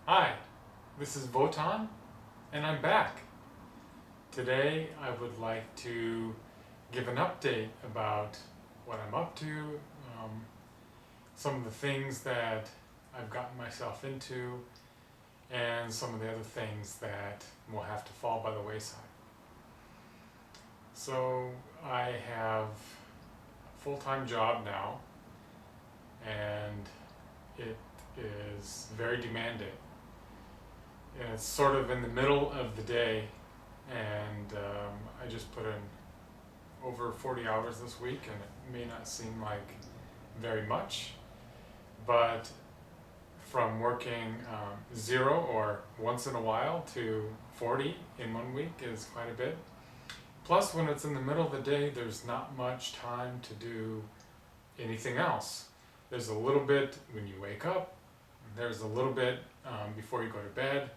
Hi, this is Votan, and I'm back. Today I would like to give an update about what I'm up to, um, some of the things that I've gotten myself into, and some of the other things that will have to fall by the wayside. So I have a full-time job now, and it is very demanding. And it's sort of in the middle of the day, and I just put in over 40 hours this week, and it may not seem like very much, but from working zero or once in a while to 40 in one week is quite a bit. Plus, when it's in the middle of the day, there's not much time to do anything else. There's a little bit when you wake up, there's a little bit before you go to bed,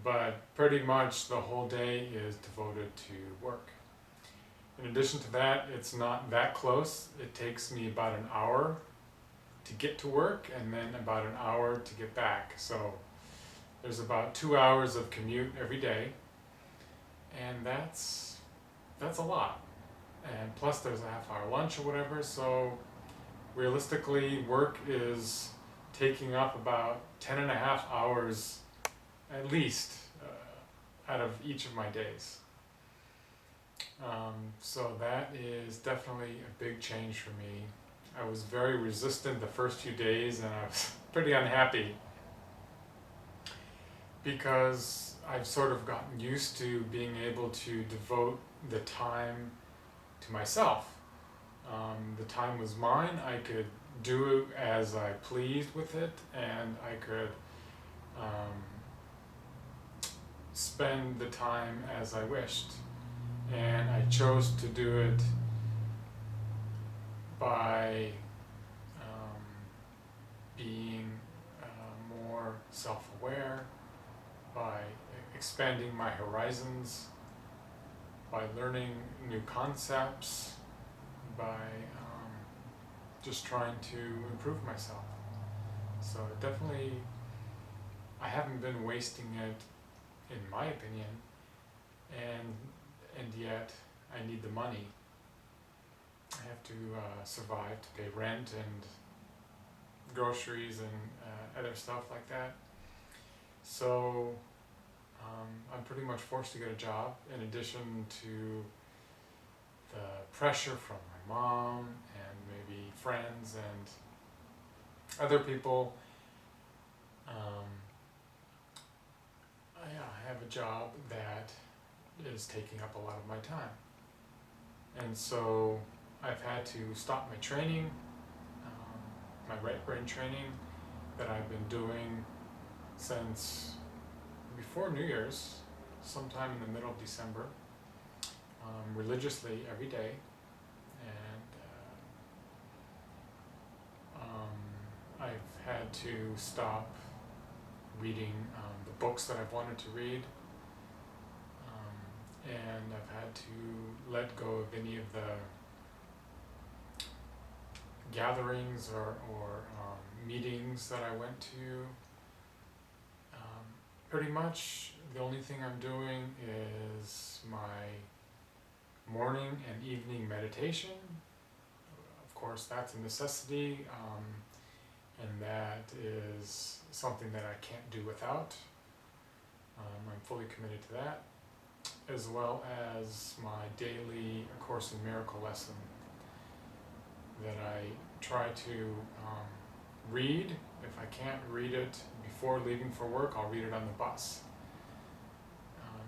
but pretty much the whole day is devoted to work. In addition to that, it's not that close. It takes me about an hour to get to work and then about an hour to get back. So there's about 2 hours of commute every day, and that's a lot. And plus there's a half-hour lunch or whatever, so realistically work is taking up about 10 and a half hours at least out of each of my days. So that is definitely a big change for me. I was very resistant the first few days, and I was pretty unhappy because I've sort of gotten used to being able to devote the time to myself. The time was mine. I could do as I pleased with it, and I could um, spend the time as I wished. And I chose to do it by being more self-aware, by expanding my horizons, by learning new concepts, by just trying to improve myself. So definitely, I haven't been wasting it, in my opinion, and yet I need the money. I have to survive, to pay rent and groceries and other stuff like that. So I'm pretty much forced to get a job, in addition to the pressure from my mom and maybe friends and other people. I have a job that is taking up a lot of my time. And so I've had to stop my training, my right brain training that I've been doing since before New Year's, sometime in the middle of December, religiously every day. And I've had to stop reading the books that I've wanted to read, and I've had to let go of any of the gatherings or meetings that I went to. Pretty much the only thing I'm doing is my morning and evening meditation. Of course, that's a necessity, and that is something that I can't do without. I'm fully committed to that, as well as my daily A Course in Miracle lesson that I try to read. If I can't read it before leaving for work, I'll read it on the bus.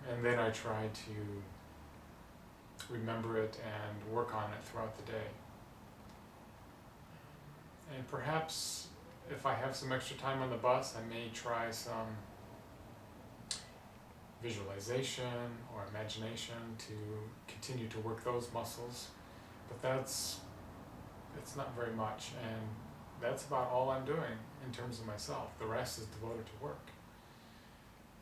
And then I try to remember it and work on it throughout the day. And perhaps if I have some extra time on the bus, I may try some visualization or imagination to continue to work those muscles. But it's not very much, and that's about all I'm doing in terms of myself. The rest is devoted to work.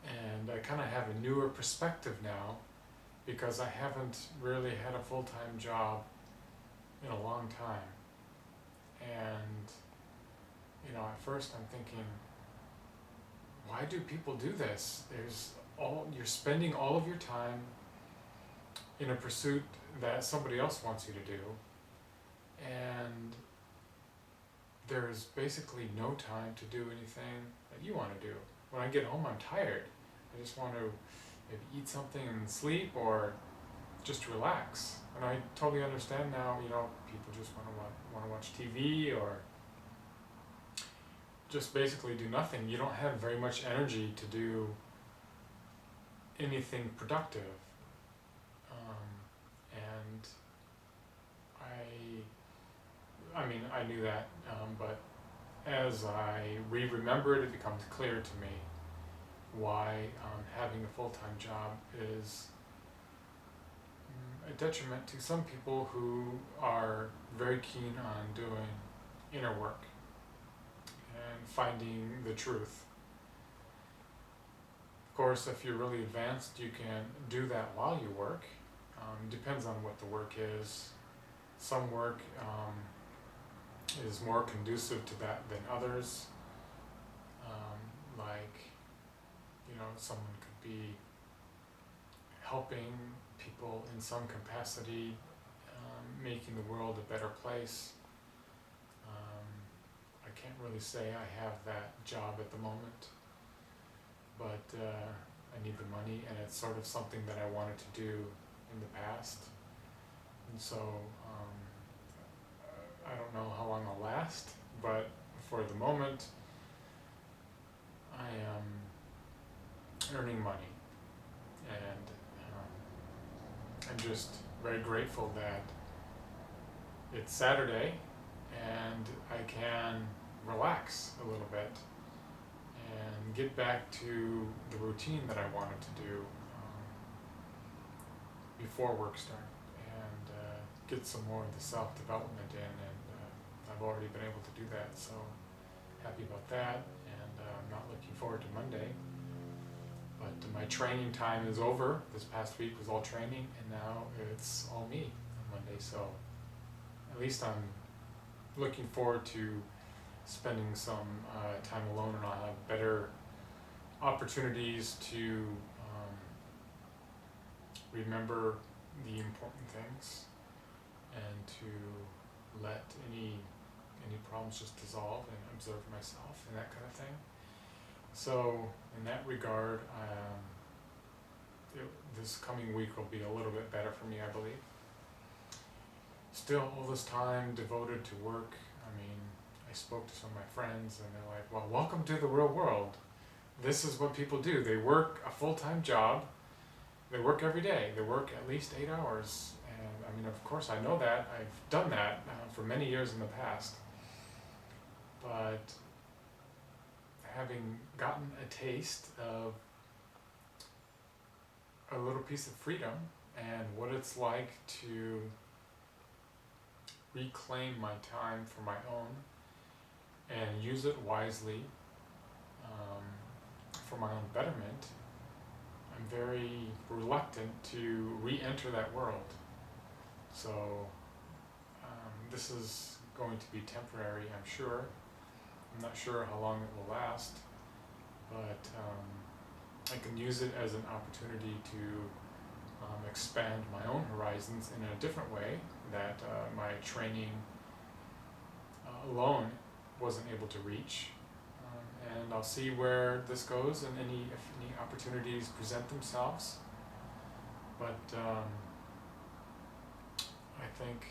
And I kind of have a newer perspective now because I haven't really had a full-time job in a long time. And at first I'm thinking, wow, why do people do this? You're spending all of your time in a pursuit that somebody else wants you to do, and there's basically no time to do anything that you want to do. When I get home, I'm tired. I just want to maybe eat something and sleep, or just relax. And I totally understand now, people just want to watch TV, or just basically do nothing. You don't have very much energy to do anything productive. And I knew that, but as I remember it, it becomes clear to me why having a full-time job is a detriment to some people who are very keen on doing inner work and finding the truth. Of course, if you're really advanced, you can do that while you work. Depends on what the work is. Some work is more conducive to that than others. Someone could be helping people in some capacity, making the world a better place. I can't really say I have that job at the moment, but I need the money, and it's sort of something that I wanted to do in the past. And so I don't know how long I'll last, but for the moment I am earning money, and I'm just very grateful that it's Saturday and I can relax a little bit and get back to the routine that I wanted to do before work started, and get some more of the self-development in, and I've already been able to do that, so happy about that, and I'm not looking forward to Monday. But my training time is over. This past week was all training, and now it's all me on Monday, so at least I'm looking forward to spending some time alone, and I'll have better opportunities to remember the important things, and to let any problems just dissolve, and observe myself and that kind of thing. So in that regard, this coming week will be a little bit better for me, I believe. Still, all this time devoted to work. I spoke to some of my friends, and they're like, well, welcome to the real world. This is what people do. They work a full-time job. They work every day. They work at least 8 hours. And of course I know that. I've done that for many years in the past. But having gotten a taste of a little piece of freedom, and what it's like to reclaim my time for my own and use it wisely for my own betterment, I'm very reluctant to re-enter that world. So this is going to be temporary, I'm sure. I'm not sure how long it will last, but I can use it as an opportunity to expand my own horizons in a different way that my training alone wasn't able to reach. And I'll see where this goes, and if any opportunities present themselves. But I think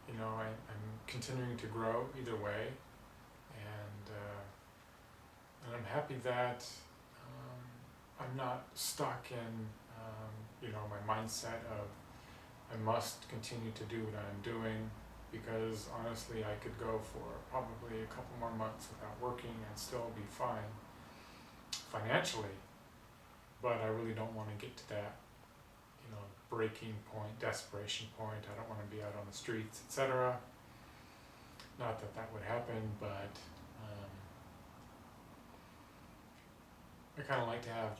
I'm continuing to grow either way, and I'm happy that I'm not stuck in my mindset of I must continue to do what I'm doing, because honestly I could go for probably a couple more months without working and still be fine financially, but I really don't want to get to that breaking point, desperation point. I don't want to be out on the streets, etc. Not that that would happen, but I kind of like to have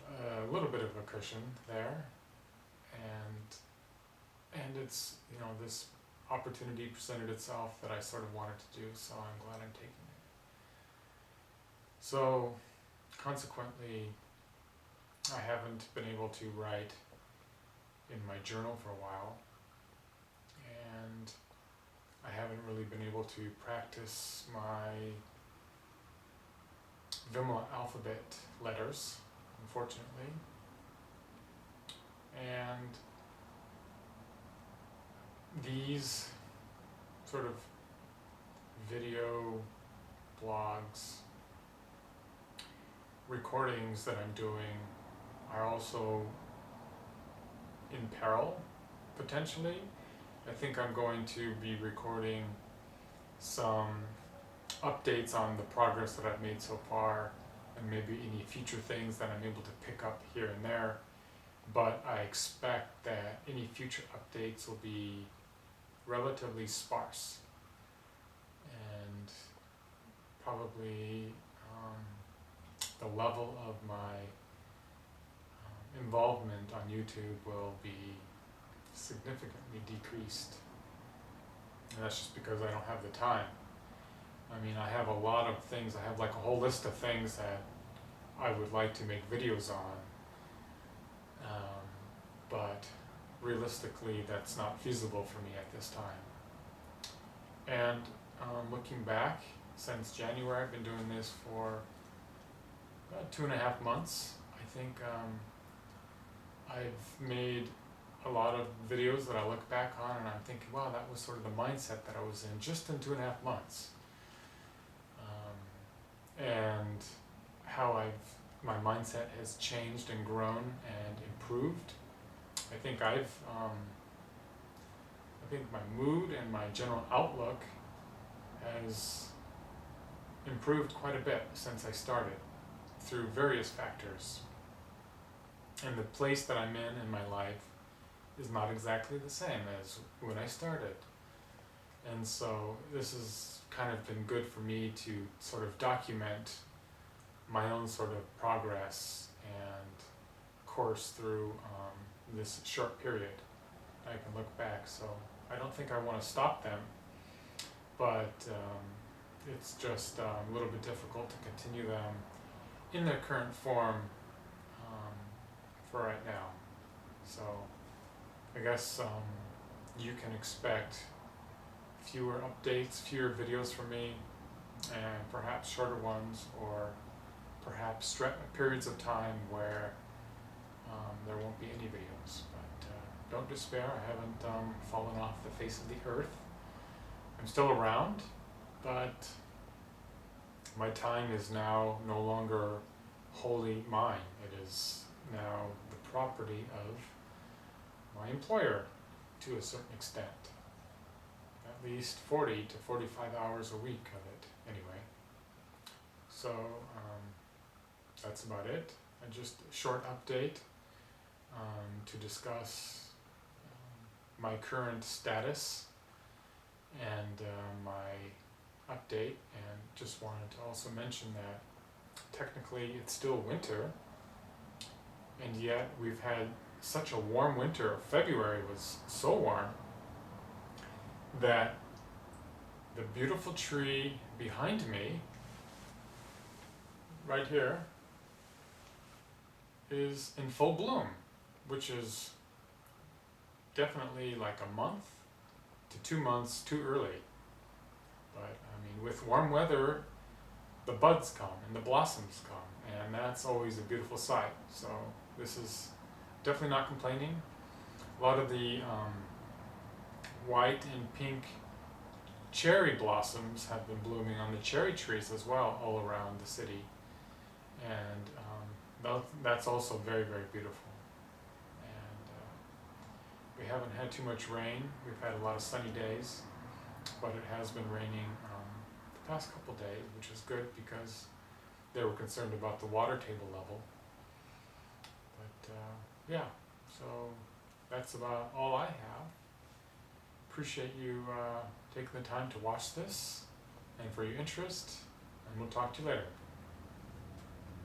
a little bit of a cushion there, and it's this opportunity presented itself that I sort of wanted to do, so I'm glad I'm taking it. So consequently, I haven't been able to write in my journal for a while, and I haven't really been able to practice my Vimla alphabet letters, unfortunately. And these sort of video blogs, recordings that I'm doing are also in peril, potentially. I think I'm going to be recording some updates on the progress that I've made so far, and maybe any future things that I'm able to pick up here and there. But I expect that any future updates will be relatively sparse, and probably the level of my involvement on YouTube will be significantly decreased. And that's just because I don't have the time. I mean, I have a lot of things. I have like a whole list of things that I would like to make videos on, but realistically that's not feasible for me at this time. And looking back, since January I've been doing this for about 2.5 months. I think I've made a lot of videos that I look back on and I'm thinking, wow, that was sort of the mindset that I was in just in 2.5 months. And how my mindset has changed and grown and improved. I think I think my mood and my general outlook has improved quite a bit since I started, through various factors. And the place that I'm in my life is not exactly the same as when I started. And so this has kind of been good for me to sort of document my own sort of progress and course through this short period. I can look back, so I don't think I want to stop them, but it's just a little bit difficult to continue them in their current form for right now. So I guess you can expect fewer updates, fewer videos from me, and perhaps shorter ones, or perhaps periods of time where there won't be any videos. But don't despair, I haven't fallen off the face of the earth. I'm still around, but my time is now no longer wholly mine. It is now the property of my employer to a certain extent. At least 40 to 45 hours a week of it, anyway. So that's about it. And just a short update to discuss my current status and my update. And just wanted to also mention that technically it's still winter, and yet we've had such a warm winter. February was so warm that the beautiful tree behind me, right here, is in full bloom, which is definitely like a month to 2 months too early. But I mean, with warm weather, the buds come and the blossoms come, and that's always a beautiful sight. So this is definitely not complaining. A lot of the white and pink cherry blossoms have been blooming on the cherry trees as well, all around the city, and that's also very, very beautiful. And we haven't had too much rain. We've had a lot of sunny days, but it has been raining the past couple days, which is good because they were concerned about the water table level. But yeah, so that's about all I have. Appreciate you taking the time to watch this and for your interest, and we'll talk to you later.